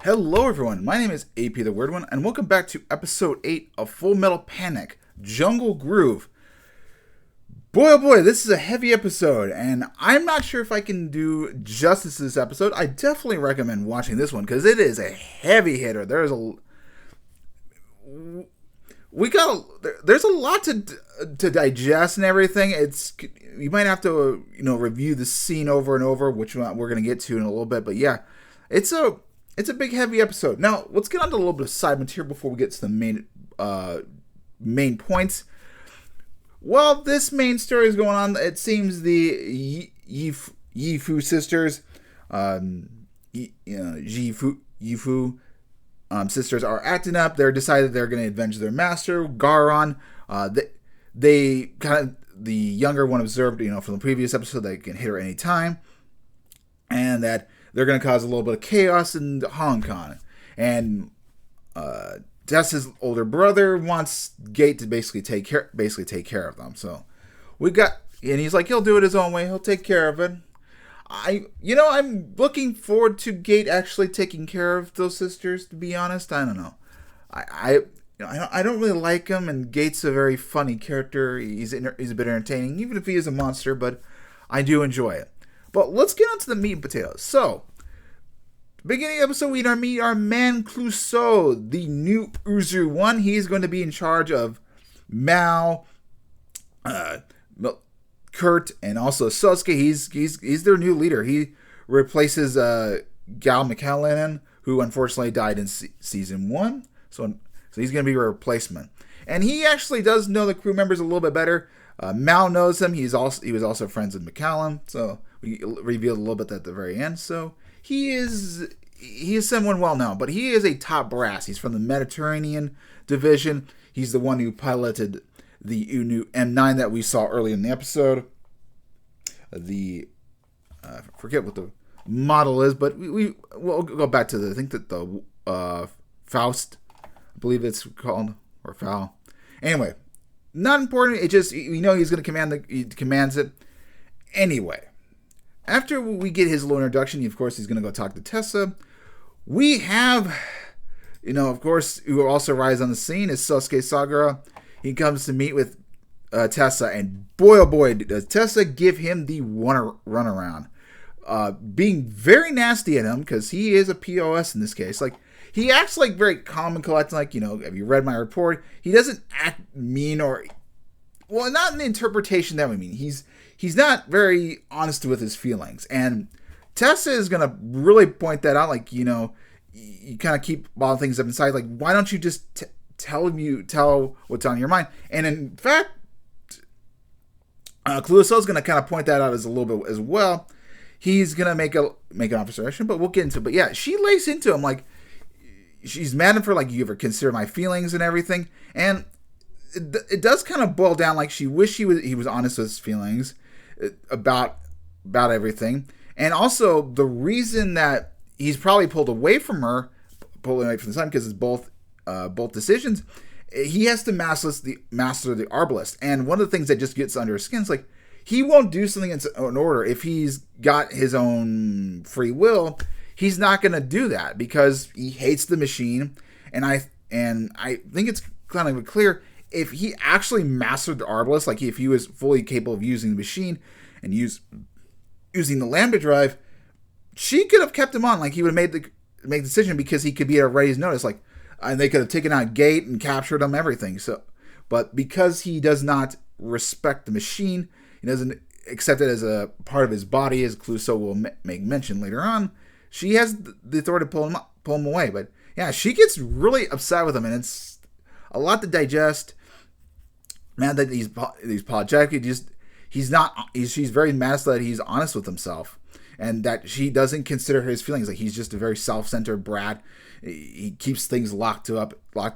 Hello everyone, my name is AP the Weird One, and welcome back to episode 8 of Full Metal Panic, Jungle Groove. Boy oh boy, this is a heavy episode, and I'm not sure if I can do justice to this episode. I definitely recommend watching this one, because it is a heavy hitter. There's a lot to digest and everything. You might have to review the scene over and over, which we're going to get to in a little bit, but yeah, it's a big, heavy episode. Now, let's get on to a little bit of side material before we get to the main points. While this main story is going on, it seems the Yifu sisters, Yifu sisters are acting up. They're decided they're going to avenge their master, Garon. The younger one observed, from the previous episode, they can hit her any time, and that they're going to cause a little bit of chaos in Hong Kong. And Tessa's older brother wants Gate to basically take care of them. So and he's like, he'll do it his own way. He'll take care of it. I'm looking forward to Gate actually taking care of those sisters, to be honest. I don't know. I don't really like him, and Gate's a very funny character. He's a bit entertaining, even if he is a monster, but I do enjoy it. But let's get on to the meat and potatoes. So, beginning of the episode, we meet our man Clouseau, the new Uzu one. He's going to be in charge of Mao, Kurt, and also Sosuke. He's their new leader. He replaces Gal McCallum, who unfortunately died in season 1. So he's going to be a replacement. And he actually does know the crew members a little bit better. Mao knows him. He was also friends with McCallum. So we revealed a little bit at the very end. So he is someone well known, but he is a top brass. He's from the Mediterranean division. He's the one who piloted the new M9 that we saw early in the episode. I forget what the model is, but we'll go back to I think that the Faust, I believe it's called, or Foul. Anyway, not important. It just, he's going to he commands it. Anyway, after we get his little introduction, of course, he's going to go talk to Tessa. We have, of course, who also arrives on the scene is Sosuke Sagara. He comes to meet with Tessa, and boy, oh boy, does Tessa give him the runaround. Being very nasty at him, because he is a POS in this case. Like, he acts like very calm and collected, like, have you read my report? He doesn't act mean not in the interpretation that we mean. He's not very honest with his feelings. And Tessa is going to really point that out. Like, you kind of keep all things up inside. Like, why don't you just tell what's on your mind? And in fact, Clouseau is going to kind of point that out as a little bit as well. He's going to make an observation, but we'll get into it. But yeah, she lays into him like, she's mad at him for, like, you ever consider my feelings and everything. And it does kind of boil down, like, she wished he was honest with his feelings about everything. And also, the reason that he's probably pulled away from the sun, because it's both decisions, he has to master the Arbalist. And one of the things that just gets under his skin is, like, he won't do something in order. If he's got his own free will, he's not going to do that, because he hates the machine. And I think it's kind of clear, if he actually mastered the Arbalist, like if he was fully capable of using the machine and using the Lambda drive, she could have kept him on. Like, he would have made the decision, because he could be at a ready's notice. Like, and they could have taken out Gate and captured him, everything. So, but because he does not respect the machine, he doesn't accept it as a part of his body, as Clouseau will make mention later on, she has the authority to pull him away. But yeah, she gets really upset with him, and it's a lot to digest. Man, that he's apologetic. She's very mad that he's honest with himself, and that she doesn't consider his feelings. Like, he's just a very self-centered brat. He keeps things locked to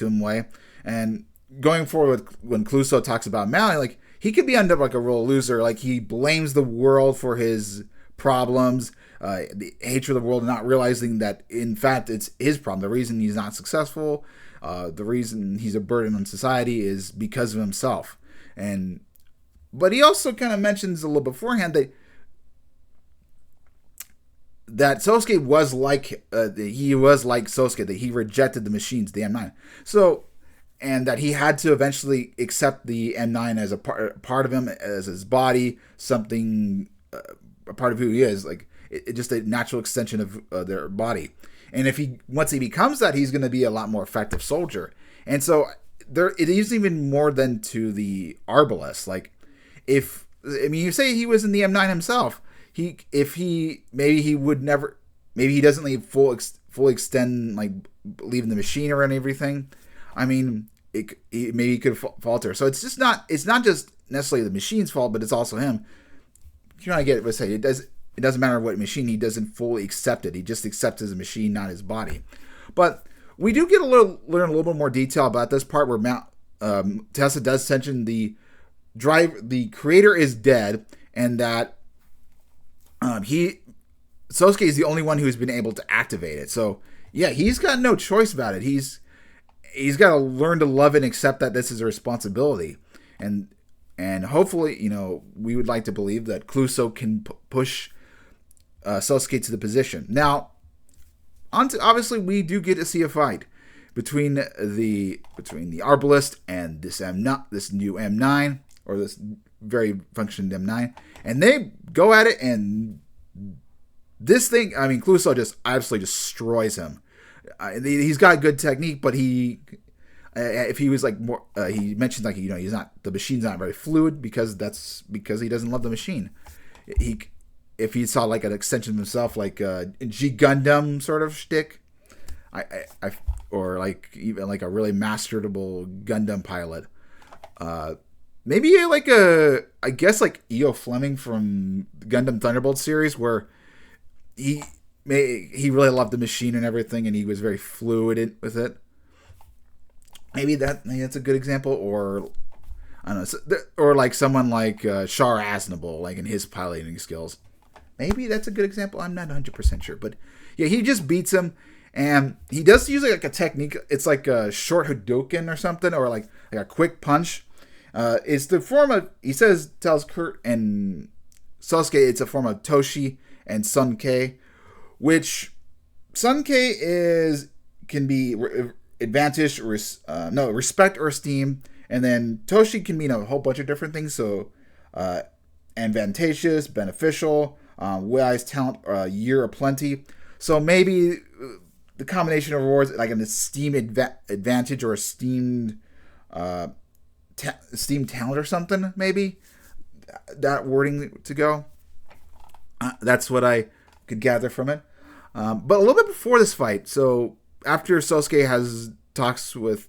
him away. And going forward, when Clouseau talks about Mally, like, he could be end up like a real loser. Like, he blames the world for his problems, the hatred of the world, not realizing that, in fact, it's his problem. The reason he's not successful, the reason he's a burden on society, is because of himself. But he also kind of mentions a little beforehand that Sosuke was like he was like Sosuke, that he rejected the machines, the M9. So, and that he had to eventually accept the M9 as a part of him, as his body, something a part of who he is, like just a natural extension of their body. And if he once he becomes that, he's going to be a lot more effective soldier. And so there, it is even more than to the Arbalest. Like, if you say he was in the M9 himself, maybe he would never, maybe he doesn't leave fully extend, like leaving the machine or everything. I mean, maybe he could falter. So it's not just necessarily the machine's fault, but it's also him. You know, I get it. But say it doesn't matter what machine, he doesn't fully accept it. He just accepts as a machine, not his body. But we do get learn a little bit more detail about this part where Tessa does mention the creator is dead, and that Sosuke is the only one who's been able to activate it. So yeah, he's got no choice about it. He's got to learn to love it and accept that this is a responsibility. And hopefully, we would like to believe that Cluso can push Sosuke to the position. Now, obviously, we do get to see a fight between the Arbalest and this new M9, or this very functioning M9, and they go at it, and this thing, I mean, Cluso just absolutely destroys him. He's got good technique, but if he was like more, he mentioned like he's not, the machine's not very fluid because he doesn't love the machine. If he saw like an extension of himself, like a G Gundam sort of shtick, or like even like a really masterable Gundam pilot, maybe like I guess like E.O. Fleming from the Gundam Thunderbolt series, where he really loved the machine and everything, and he was very fluid with it. Maybe that's a good example, or I don't know, or like someone like Char Aznavour, like in his piloting skills. Maybe that's a good example. I'm not 100% sure, but yeah, he just beats him, and he does use like a technique. It's like a short Hadouken or something, or like a quick punch. It's the form of, tells Kurt and Sasuke, it's a form of Toshi and Sunkei, which Sunkei can be advantage, respect or esteem, and then Toshi can mean a whole bunch of different things. So, advantageous, beneficial, wise, talent, year of plenty. So maybe the combination of rewards, like an esteem advantage or esteemed talent or something, maybe that wording to go. That's what I could gather from it. But a little bit before this fight, so after Sosuke talks with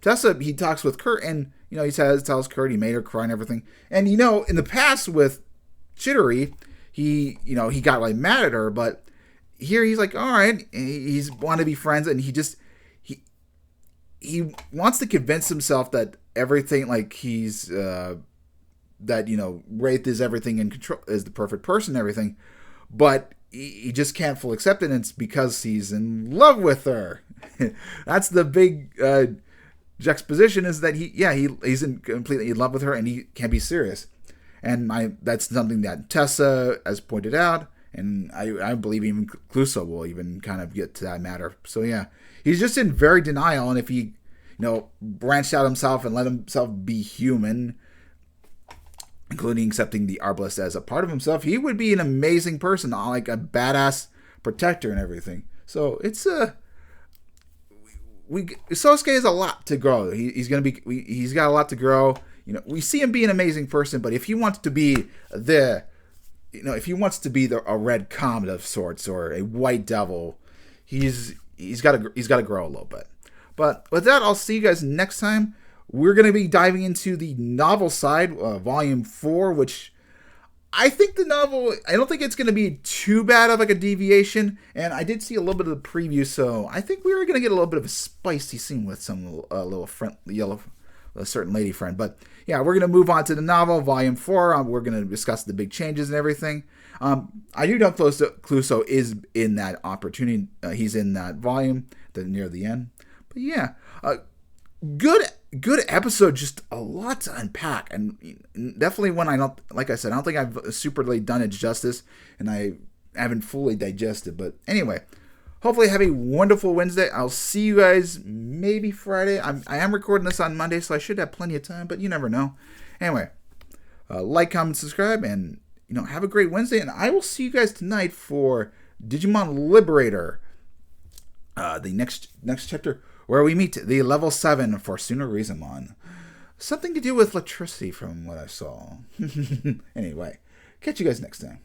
Tessa, he talks with Kurt, and he tells Kurt he made her cry and everything. And in the past with Chidori, he got like mad at her, but here he's like, all right, he's want to be friends, and he wants to convince himself that everything, like he's that Wraith is everything in control, is the perfect person and everything, but he just can't fully accept it, and it's because he's in love with her. That's the big juxtaposition, is that he's completely in love with her, and he can't be serious. And that's something that Tessa has pointed out, and I believe even Cluso will even kind of get to that matter. So yeah, he's just in very denial, and if he branched out himself and let himself be human, including accepting the Arbalest as a part of himself, he would be an amazing person, like a badass protector and everything. So it's Sosuke has a lot to grow. He's got a lot to grow. We see him be an amazing person, but if he wants to be a red comet of sorts or a white devil, he's got to grow a little bit. But with that, I'll see you guys next time. We're going to be diving into the novel side, Volume 4, which I think the novel, I don't think it's going to be too bad of like a deviation. And I did see a little bit of the preview, so I think we were going to get a little bit of a spicy scene with some little a certain lady friend. But yeah, we're going to move on to the novel, Volume 4. We're going to discuss the big changes and everything. I do know Cluso is in that opportunity. He's in that volume near the end. But yeah, good episode, just a lot to unpack, and definitely one I don't think I've super really done it justice, and I haven't fully digested. But anyway, hopefully have a wonderful Wednesday. I'll see you guys maybe Friday. I am recording this on Monday, so I should have plenty of time, but you never know. Anyway, like, comment, subscribe, and have a great Wednesday. And I will see you guys tonight for Digimon Liberator, the next chapter, where we meet the level 7 for Tsunorizumon. Something to do with electricity from what I saw. Anyway, catch you guys next time.